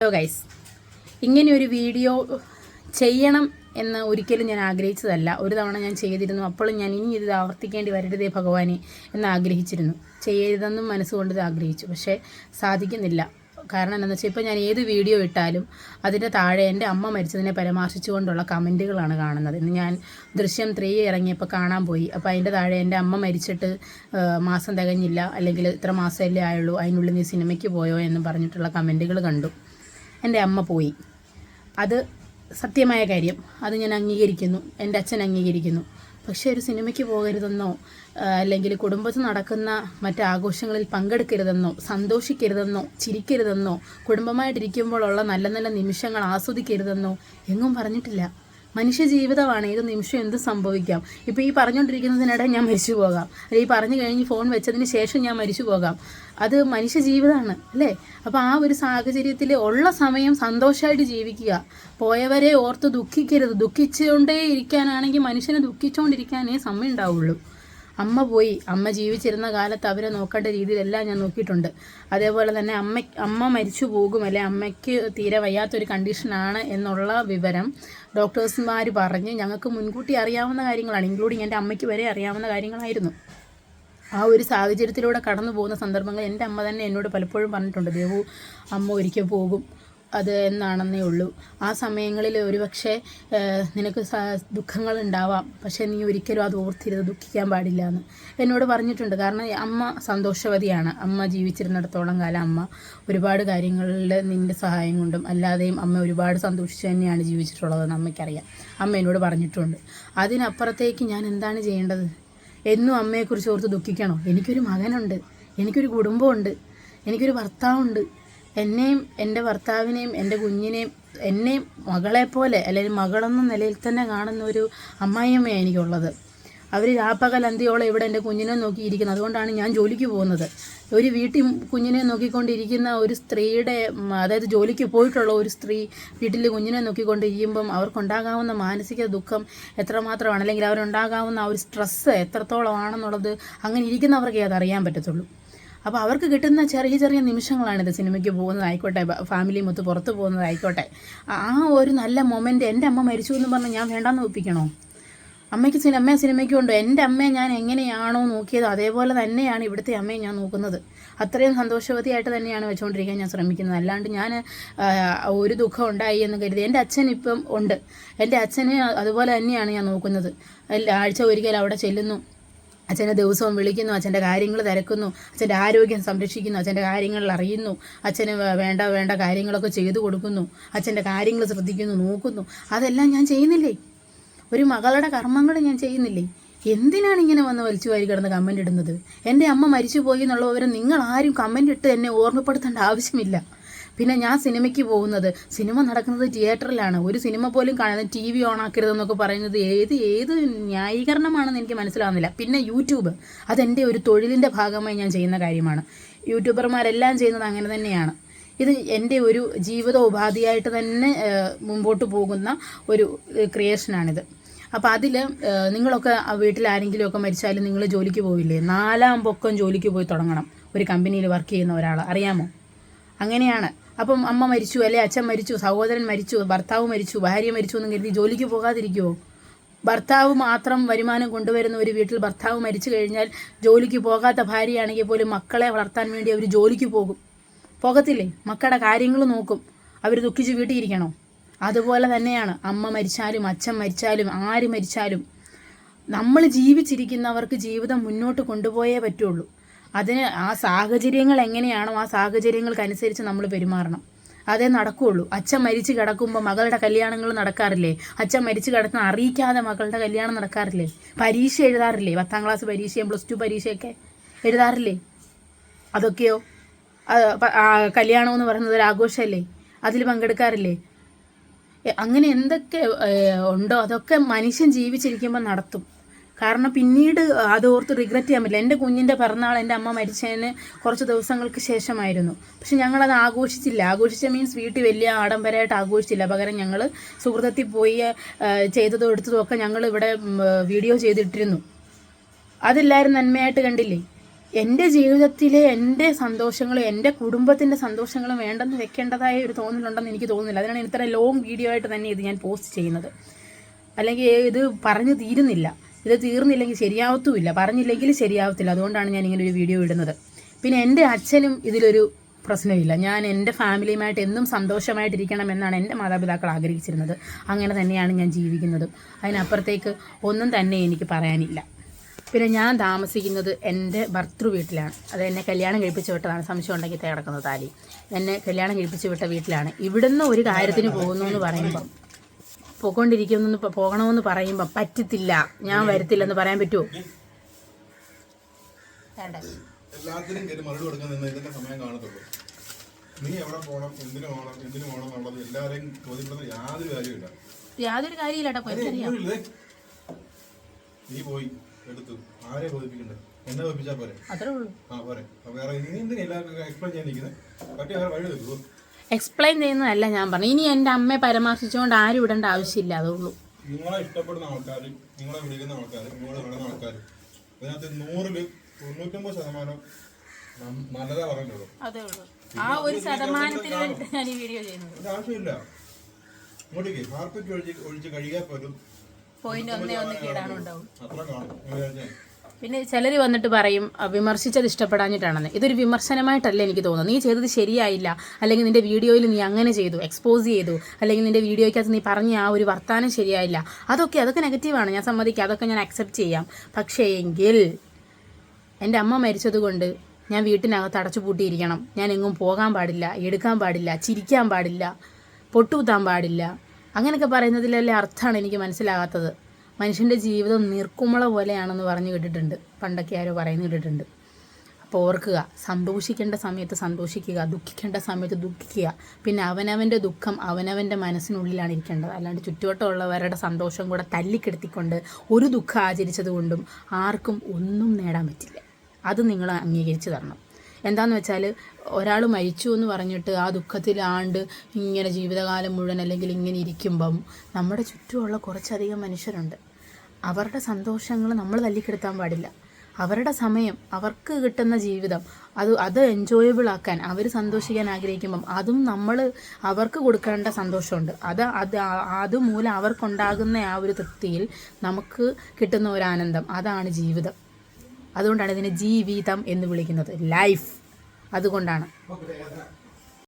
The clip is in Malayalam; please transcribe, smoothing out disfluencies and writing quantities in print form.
ഹലോ ഗൈസ്, ഇങ്ങനെ ഒരു വീഡിയോ ചെയ്യണം എന്ന് ഒരിക്കലും ഞാൻ ആഗ്രഹിച്ചതല്ല. ഒരു തവണ ഞാൻ ചെയ്തിരുന്നു. അപ്പോഴും ഞാൻ ഇനി ഇത് ആവർത്തിക്കേണ്ടി വരരുതേ ഭഗവാനെ എന്ന് ആഗ്രഹിച്ചിരുന്നു. ചെയ്യരുതെന്നും മനസ്സുകൊണ്ട് ഇത് ആഗ്രഹിച്ചു. പക്ഷേ സാധിക്കുന്നില്ല. കാരണം എന്താണെന്ന് വെച്ചാൽ ഇപ്പോൾ ഞാൻ ഏത് വീഡിയോ ഇട്ടാലും അതിൻ്റെ താഴെ എൻ്റെ അമ്മ മരിച്ചതിനെ പരാമർശിച്ചുകൊണ്ടുള്ള കമൻറ്റുകളാണ് കാണുന്നത്. ഇന്ന് ഞാൻ ദൃശ്യം 3 ഇറങ്ങിയപ്പോൾ കാണാൻ പോയി. അപ്പോൾ അതിൻ്റെ താഴെ എൻ്റെ അമ്മ മരിച്ചിട്ട് മാസം തികഞ്ഞില്ല, അല്ലെങ്കിൽ ഇത്ര മാസമല്ലേ ആയുള്ളൂ, അതിനുള്ളിൽ നീ സിനിമയ്ക്ക് പോയോ എന്ന് പറഞ്ഞിട്ടുള്ള കമൻറ്റുകൾ കണ്ടു. എൻ്റെ അമ്മ പോയി, അത് സത്യമായ കാര്യം, അത് ഞാൻ അംഗീകരിക്കുന്നു, എൻ്റെ അച്ഛൻ അംഗീകരിക്കുന്നു. പക്ഷേ ഒരു സിനിമയ്ക്ക് പോകരുതെന്നോ അല്ലെങ്കിൽ കുടുംബത്തിൽ നടക്കുന്ന മറ്റ് ആഘോഷങ്ങളിൽ പങ്കെടുക്കരുതെന്നോ സന്തോഷിക്കരുതെന്നോ ചിരിക്കരുതെന്നോ കുടുംബമായിട്ടിരിക്കുമ്പോഴുള്ള നല്ല നല്ല നിമിഷങ്ങൾ ആസ്വദിക്കരുതെന്നോ എങ്ങും പറഞ്ഞിട്ടില്ല. മനുഷ്യ ജീവിതമാണ്, ഏത് നിമിഷം എന്ത് സംഭവിക്കാം. ഇപ്പോൾ ഈ പറഞ്ഞുകൊണ്ടിരിക്കുന്നതിനിടെ ഞാൻ മരിച്ചു പോകാം, അല്ലെങ്കിൽ ഈ പറഞ്ഞു കഴിഞ്ഞ് ഫോൺ വെച്ചതിന് ശേഷം ഞാൻ മരിച്ചു പോകാം. അത് മനുഷ്യ ജീവിതമാണ് അല്ലേ? അപ്പോൾ ആ ഒരു സാഹചര്യത്തിൽ ഉള്ള സമയം സന്തോഷമായിട്ട് ജീവിക്കുക. പോയവരെ ഓർത്ത് ദുഃഖിക്കരുത്. ദുഃഖിച്ചുകൊണ്ടേ ഇരിക്കാനാണെങ്കിൽ മനുഷ്യനെ ദുഃഖിച്ചുകൊണ്ടിരിക്കാനേ സമയം ഉണ്ടാവുള്ളൂ. അമ്മ പോയി, അമ്മ ജീവിച്ചിരുന്ന കാലത്ത് അവരെ നോക്കേണ്ട രീതിയിലെല്ലാം ഞാൻ നോക്കിയിട്ടുണ്ട്. അതേപോലെ തന്നെ അമ്മ മരിച്ചു പോകും, അല്ലെ അമ്മയ്ക്ക് തീരെ വയ്യാത്തൊരു കണ്ടീഷനാണ് എന്നുള്ള വിവരം ഡോക്ടേഴ്സുമാർ പറഞ്ഞ് ഞങ്ങൾക്ക് മുൻകൂട്ടി അറിയാവുന്ന കാര്യങ്ങളാണ്. ഇൻക്ലൂഡിങ് എൻ്റെ അമ്മയ്ക്ക് വരെ അറിയാവുന്ന കാര്യങ്ങളായിരുന്നു. ആ ഒരു സാഹചര്യത്തിലൂടെ കടന്നു പോകുന്ന സന്ദർഭങ്ങൾ എൻ്റെ അമ്മ തന്നെ എന്നോട് പലപ്പോഴും പറഞ്ഞിട്ടുണ്ട്. ദേവു, അമ്മ ഒരിക്കൽ പോകും, അത് എന്നാണെന്നേ ഉള്ളൂ. ആ സമയങ്ങളിൽ ഒരുപക്ഷെ നിനക്ക് ദുഃഖങ്ങൾ ഉണ്ടാവാം, പക്ഷേ നീ ഒരിക്കലും അത് ഓർത്തിരുത്, ദുഃഖിക്കാൻ പാടില്ല എന്ന് എന്നോട് പറഞ്ഞിട്ടുണ്ട്. കാരണം അമ്മ സന്തോഷവതിയാണ്. അമ്മ ജീവിച്ചിരുന്നിടത്തോളം കാലം അമ്മ ഒരുപാട് കാര്യങ്ങളിൽ നിൻ്റെ സഹായം കൊണ്ടും അല്ലാതെയും അമ്മ ഒരുപാട് സന്തോഷിച്ച് തന്നെയാണ് ജീവിച്ചിട്ടുള്ളതെന്ന് അമ്മയ്ക്കറിയാം. അമ്മ എന്നോട് പറഞ്ഞിട്ടുണ്ട്. അതിനപ്പുറത്തേക്ക് ഞാൻ എന്താണ് ചെയ്യേണ്ടത്? എന്നും അമ്മയെക്കുറിച്ച് ഓർത്ത് ദുഃഖിക്കണോ? എനിക്കൊരു മകനുണ്ട്, എനിക്കൊരു കുടുംബമുണ്ട്, എനിക്കൊരു ഭർത്താവുണ്ട്. എന്നെയും എൻ്റെ ഭർത്താവിനെയും എൻ്റെ കുഞ്ഞിനെയും എന്നെയും മകളെപ്പോലെ അല്ലെങ്കിൽ മകളെന്ന നിലയിൽ തന്നെ കാണുന്ന ഒരു അമ്മായിയമ്മയാണ് എനിക്കുള്ളത്. അവർ രാപ്പകൽ അന്തിയോളം ഇവിടെ എൻ്റെ കുഞ്ഞിനെ നോക്കിയിരിക്കുന്നത്. അതുകൊണ്ടാണ് ഞാൻ ജോലിക്ക് പോകുന്നത്. ഒരു വീട്ടിൽ കുഞ്ഞിനെ നോക്കിക്കൊണ്ടിരിക്കുന്ന ഒരു സ്ത്രീയുടെ, അതായത് ജോലിക്ക് പോയിട്ടുള്ള ഒരു സ്ത്രീ വീട്ടിൽ കുഞ്ഞിനെ നോക്കിക്കൊണ്ടിരിക്കുമ്പം അവർക്കുണ്ടാകാവുന്ന മാനസിക ദുഃഖം എത്രമാത്രമാണ്, അല്ലെങ്കിൽ അവരുണ്ടാകാവുന്ന ആ ഒരു സ്ട്രെസ്സ് എത്രത്തോളമാണെന്നുള്ളത് അങ്ങനെ ഇരിക്കുന്നവർക്കേ അതറിയാൻ പറ്റത്തുള്ളൂ. അപ്പോൾ അവർക്ക് കിട്ടുന്ന ചെറിയ ചെറിയ നിമിഷങ്ങളാണിത്. സിനിമയ്ക്ക് പോകുന്നതായിക്കോട്ടെ, ഫാമിലി മൊത്തം പുറത്ത് പോകുന്നതായിക്കോട്ടെ, ആ ഒരു നല്ല മൊമെൻറ്റ്. എൻ്റെ അമ്മ മരിച്ചു എന്ന് പറഞ്ഞാൽ ഞാൻ വേണ്ടാന്ന് ഒപ്പിക്കണോ? അമ്മയ്ക്ക് സിനിമയ്ക്ക് കൊണ്ടോ? എൻ്റെ അമ്മയെ ഞാൻ എങ്ങനെയാണോ നോക്കിയത് അതേപോലെ തന്നെയാണ് ഇവിടുത്തെ അമ്മയെ ഞാൻ നോക്കുന്നത്. അത്രയും സന്തോഷവതിയായിട്ട് തന്നെയാണ് വെച്ചുകൊണ്ടിരിക്കാൻ ഞാൻ ശ്രമിക്കുന്നത്. അല്ലാണ്ട് ഞാൻ ഒരു ദുഃഖം ഉണ്ടായി എന്ന് കരുതി. എൻ്റെ അച്ഛൻ ഇപ്പം ഉണ്ട്, എൻ്റെ അച്ഛനെ അതുപോലെ തന്നെയാണ് ഞാൻ നോക്കുന്നത്. ആഴ്ച ഒരിക്കൽ അവിടെ ചെല്ലുന്നു, അച്ഛനെ ദിവസവും വിളിക്കുന്നു, അച്ഛൻ്റെ കാര്യങ്ങൾ തിരക്കുന്നു, അച്ഛൻ്റെ ആരോഗ്യം സംരക്ഷിക്കുന്നു, അച്ഛൻ്റെ കാര്യങ്ങളിൽ അറിയുന്നു, അച്ഛന് വേണ്ട കാര്യങ്ങളൊക്കെ ചെയ്തു കൊടുക്കുന്നു, അച്ഛൻ്റെ കാര്യങ്ങൾ ശ്രദ്ധിക്കുന്നു, നോക്കുന്നു. അതെല്ലാം ഞാൻ ചെയ്യുന്നില്ലേ? ഒരു മകളുടെ കർമ്മങ്ങൾ ഞാൻ ചെയ്യുന്നില്ലേ? എന്തിനാണ് ഇങ്ങനെ വന്ന് വലിച്ചു വാരി കിടന്ന് കമൻ്റ് ഇടുന്നത്? എൻ്റെ അമ്മ മരിച്ചു പോയി എന്നുള്ളവരെ നിങ്ങളാരും കമൻ്റ് ഇട്ട് എന്നെ ഓർമ്മപ്പെടുത്തേണ്ട ആവശ്യമില്ല. പിന്നെ ഞാൻ സിനിമയ്ക്ക് പോകുന്നത്, സിനിമ നടക്കുന്നത് തിയേറ്ററിലാണ്. ഒരു സിനിമ പോലും കാണുന്നത് TV ഓണാക്കരുതെന്നൊക്കെ പറയുന്നത് ഏത് ന്യായീകരണമാണെന്ന് എനിക്ക് മനസ്സിലാവുന്നില്ല. പിന്നെ യൂട്യൂബ്, അതെൻ്റെ ഒരു തൊഴിലിൻ്റെ ഭാഗമായി ഞാൻ ചെയ്യുന്ന കാര്യമാണ്. യൂട്യൂബർമാരെല്ലാം ചെയ്യുന്നത് അങ്ങനെ തന്നെയാണ്. ഇത് എൻ്റെ ഒരു ജീവിതോപാധിയായിട്ട് തന്നെ മുമ്പോട്ട് പോകുന്ന ഒരു ക്രിയേഷനാണിത്. അപ്പോൾ അതിൽ നിങ്ങളൊക്കെ വീട്ടിൽ ആരെങ്കിലുമൊക്കെ മരിച്ചാലും നിങ്ങൾ ജോലിക്ക് പോവില്ലേ? 4-ാം പൊക്കം ജോലിക്ക് പോയി തുടങ്ങണം ഒരു കമ്പനിയിൽ വർക്ക് ചെയ്യുന്ന ഒരാൾ, അറിയാമോ? അങ്ങനെയാണ്. അപ്പം അമ്മ മരിച്ചു, അല്ലെ അച്ഛൻ മരിച്ചു, സഹോദരൻ മരിച്ചു, ഭർത്താവ് മരിച്ചു, ഭാര്യ മരിച്ചു എന്ന് കരുതി ജോലിക്ക് പോകാതിരിക്കുമോ? ഭർത്താവ് മാത്രം വരുമാനം കൊണ്ടുവരുന്ന ഒരു വീട്ടിൽ ഭർത്താവ് മരിച്ചു കഴിഞ്ഞാൽ ജോലിക്ക് പോകാത്ത ഭാര്യയാണെങ്കിൽ പോലും മക്കളെ വളർത്താൻ വേണ്ടി അവർ ജോലിക്ക് പോകത്തില്ലേ? മക്കളുടെ കാര്യങ്ങൾ നോക്കും. അവർ ദുഃഖിച്ച് വീട്ടിൽ ഇരിക്കണോ? അതുപോലെ തന്നെയാണ് അമ്മ മരിച്ചാലും അച്ഛൻ മരിച്ചാലും ആര് മരിച്ചാലും നമ്മൾ ജീവിച്ചിരിക്കുന്നവർക്ക് ജീവിതം മുന്നോട്ട് കൊണ്ടുപോയേ പറ്റുള്ളൂ. അതിന് ആ സാഹചര്യങ്ങൾ എങ്ങനെയാണോ ആ സാഹചര്യങ്ങൾക്കനുസരിച്ച് നമ്മൾ പെരുമാറണം, അതേ നടക്കുകയുള്ളൂ. അച്ഛൻ മരിച്ച് കിടക്കുമ്പോൾ മകളുടെ കല്യാണങ്ങൾ നടക്കാറില്ലേ? അച്ഛൻ മരിച്ച് കിടക്കുന്ന അറിയിക്കാതെ മകളുടെ കല്യാണം നടക്കാറില്ലേ? പരീക്ഷ എഴുതാറില്ലേ? 10ാം ക്ലാസ് പരീക്ഷയും +2 പരീക്ഷയൊക്കെ എഴുതാറില്ലേ? അതൊക്കെയോ കല്യാണം എന്ന് പറയുന്നത് ഒരു ആഘോഷമല്ലേ? അതിൽ പങ്കെടുക്കാറില്ലേ? അങ്ങനെ എന്തൊക്കെ ഉണ്ടോ അതൊക്കെ മനുഷ്യൻ ജീവിച്ചിരിക്കുമ്പോൾ നടത്തും. കാരണം പിന്നീട് അതോർത്ത് റിഗ്രറ്റ് ചെയ്യാൻ പറ്റില്ല. എൻ്റെ കുഞ്ഞിൻ്റെ പിറന്നാൾ എൻ്റെ അമ്മ മരിച്ചതിന് കുറച്ച് ദിവസങ്ങൾക്ക് ശേഷമായിരുന്നു. പക്ഷെ ഞങ്ങളത് ആഘോഷിച്ചില്ല. ആഘോഷിച്ച മീൻസ് വീട്ടിൽ വലിയ ആഡംബരമായിട്ട് ആഘോഷിച്ചില്ല. പകരം ഞങ്ങൾ സുഹൃത്തത്തിൽ പോയി ചെയ്തതും എടുത്തതും ഒക്കെ ഞങ്ങൾ ഇവിടെ വീഡിയോ ചെയ്തിട്ടിരുന്നു. അതെല്ലാവരും നന്മയായിട്ട് കണ്ടില്ലേ? എൻ്റെ ജീവിതത്തിലെ എൻ്റെ സന്തോഷങ്ങളും എൻ്റെ കുടുംബത്തിൻ്റെ സന്തോഷങ്ങളും വേണ്ടെന്ന് വെക്കേണ്ടതായ ഒരു തോന്നലുണ്ടെന്ന് എനിക്ക് തോന്നുന്നില്ല. അതിനാണ് ഇത്ര ലോങ് വീഡിയോ ആയിട്ട് തന്നെ ഇത് ഞാൻ പോസ്റ്റ് ചെയ്യുന്നത്. അല്ലെങ്കിൽ ഇത് പറഞ്ഞു തീരുന്നില്ല. ഇത് തീർന്നില്ലെങ്കിൽ ശരിയാവത്തുമില്ല, പറഞ്ഞില്ലെങ്കിൽ ശരിയാവത്തില്ല. അതുകൊണ്ടാണ് ഞാൻ ഇങ്ങനെ ഒരു വീഡിയോ ഇടുന്നത്. പിന്നെ എൻ്റെ അച്ഛനും ഇതിലൊരു പ്രശ്നമില്ല. ഞാൻ എൻ്റെ ഫാമിലിയുമായിട്ട് എന്നും സന്തോഷമായിട്ടിരിക്കണം എന്നാണ് എൻ്റെ മാതാപിതാക്കൾ ആഗ്രഹിച്ചിരുന്നത്. അങ്ങനെ തന്നെയാണ് ഞാൻ ജീവിക്കുന്നതും. അതിനപ്പുറത്തേക്ക് ഒന്നും തന്നെ എനിക്ക് പറയാനില്ല. പിന്നെ ഞാൻ താമസിക്കുന്നത് എൻ്റെ ഭർത്തൃ വീട്ടിലാണ്. അത് എന്നെ കല്യാണം കഴിപ്പിച്ച് വിട്ടതാണ്. സംശയം ഉണ്ടെങ്കിൽ കിടക്കുന്നത് താലി. എന്നെ കല്യാണം കഴിപ്പിച്ച് വിട്ട വീട്ടിലാണ്. ഇവിടുന്ന് ഒരു കാര്യത്തിന് പോകുന്നു എന്ന് പറയുമ്പം, പോകണമെന്ന് പറയുമ്പം പറ്റത്തില്ല, ഞാൻ വരത്തില്ലെന്ന് പറയാൻ പറ്റുമോ? എല്ലാത്തിനും മറുപടി കൊടുക്കാൻ ഇതിന്റെ സമയം കാണത്തുള്ളൂ. നീ എവിടെ പോകണം, എന്തിനു പോകണം എന്നുള്ളത് എല്ലാവരെയും ചോദ്യപ്പെടുന്ന യാതൊരു കാര്യമില്ല. നീ പോയി എടുത്തു, ആരെ ബോധിപ്പിക്കണ്ടേ? എന്നെ ബോധിപ്പിച്ചാ പോരെ? പോരെ. വേറെ നീ എന്തിനാ എല്ലാവർക്കും എക്സ്പ്ലെയിൻ ചെയ്യാൻ നിൽക്കുന്നത്? പറ്റി വേറെ വഴി വെക്കുമോ? എക്സ്പ്ലെയിൻ ചെയ്യുന്നതല്ല ഞാൻ പറഞ്ഞു. ഇനി എൻ്റെ അമ്മയെ പരാമർശിച്ചുകൊണ്ട് ആരും ഇടേണ്ട ആവശ്യമില്ല. അതുള്ളൂ. നിങ്ങളെ ഇഷ്ടപ്പെടുന്ന ആൾക്കാർ, നിങ്ങളെ വിളിക്കുന്ന ആൾക്കാർ, നിങ്ങളെ വിടുന്ന ആൾക്കാർ, അതിനകത്ത് 100-ൽ 99% നല്ലതാ പറയുന്നുള്ളൂ. അതേ ഉള്ളൂ. ആ ഒരു ശതമാനത്തിന് വേണ്ടി ഞാൻ ഈ വീഡിയോ ചെയ്യുന്നത്. ആവശ്യമില്ല. ഇങ്ങോട്ടേക്ക് ഹാർപ്പിക്ക് ഒഴിച്ച് കഴിയാൻ പോലും പോയിന്റ് 1 കീടാണ് ഉണ്ടാവും. അത്ര കാണും. പിന്നെ ചിലർ വന്നിട്ട് പറയും വിമർശിച്ചത് ഇഷ്ടപ്പെടാഞ്ഞിട്ടാണെന്ന്. ഇതൊരു വിമർശനമായിട്ടല്ല എനിക്ക് തോന്നുന്നത്. നീ ചെയ്തത് ശരിയായില്ല, അല്ലെങ്കിൽ നിന്റെ വീഡിയോയിൽ നീ അങ്ങനെ ചെയ്തു, എക്സ്പോസ് ചെയ്തു, അല്ലെങ്കിൽ നിന്റെ വീഡിയോയ്ക്കകത്ത് നീ പറഞ്ഞ ആ ഒരു വർത്താനം ശരിയായില്ല, അതൊക്കെ നെഗറ്റീവാണ്, ഞാൻ സമ്മതിക്കാം. അതൊക്കെ ഞാൻ അക്സെപ്റ്റ് ചെയ്യാം. പക്ഷേ എങ്കിൽ എൻ്റെ അമ്മ മരിച്ചതുകൊണ്ട് ഞാൻ വീട്ടിനകത്ത് അടച്ചുപൂട്ടിയിരിക്കണം, ഞാൻ എങ്ങും പോകാൻ പാടില്ല, എടുക്കാൻ പാടില്ല, ചിരിക്കാൻ പാടില്ല, പൊട്ടുകുത്താൻ പാടില്ല, അങ്ങനെയൊക്കെ പറയുന്നതിലല്ലേ അർത്ഥമാണ് എനിക്ക് മനസ്സിലാകാത്തത്. മനുഷ്യൻ്റെ ജീവിതം നീർക്കുമ്പള പോലെയാണെന്ന് പറഞ്ഞു കേട്ടിട്ടുണ്ട്, പണ്ടൊക്കെ ആരോ പറയുന്നു കേട്ടിട്ടുണ്ട്. അപ്പോൾ ഓർക്കുക, സന്തോഷിക്കേണ്ട സമയത്ത് സന്തോഷിക്കുക, ദുഃഖിക്കേണ്ട സമയത്ത് ദുഃഖിക്കുക. പിന്നെ അവനവൻ്റെ ദുഃഖം അവനവൻ്റെ മനസ്സിനുള്ളിലാണ് ഇരിക്കേണ്ടത്. അല്ലാണ്ട് ചുറ്റുവട്ടമുള്ളവരുടെ സന്തോഷം കൂടെ തല്ലിക്കെടുത്തിക്കൊണ്ട് ഒരു ദുഃഖം ആചരിച്ചത് കൊണ്ടും ആർക്കും ഒന്നും നേടാൻ പറ്റില്ല. അത് നിങ്ങൾ അംഗീകരിച്ച് തരണം. എന്താണെന്ന് വെച്ചാൽ ഒരാൾ മരിച്ചു എന്ന് പറഞ്ഞിട്ട് ആ ദുഃഖത്തിലാണ്ട് ഇങ്ങനെ ജീവിതകാലം മുഴുവൻ അല്ലെങ്കിൽ ഇങ്ങനെ ഇരിക്കുമ്പം നമ്മുടെ ചുറ്റുമുള്ള കുറച്ചധികം മനുഷ്യരുണ്ട്. അവരുടെ സന്തോഷങ്ങൾ നമ്മൾ തല്ലിക്കെടുത്താൻ പാടില്ല. അവരുടെ സമയം, അവർക്ക് കിട്ടുന്ന ജീവിതം അത് എൻജോയബിൾ ആക്കാൻ, അവർ സന്തോഷിക്കാൻ ആഗ്രഹിക്കുമ്പം അതും നമ്മൾ അവർക്ക് കൊടുക്കേണ്ട സന്തോഷമുണ്ട്. അതുമൂലം അവർക്കുണ്ടാകുന്ന ആ ഒരു തൃപ്തിയിൽ നമുക്ക് കിട്ടുന്ന ഒരു ആനന്ദം, അതാണ് ജീവിതം. അതുകൊണ്ടാണ് ഇതിനെ ജീവിതം എന്ന് വിളിക്കുന്നത്, ലൈഫ്. അതുകൊണ്ടാണ്.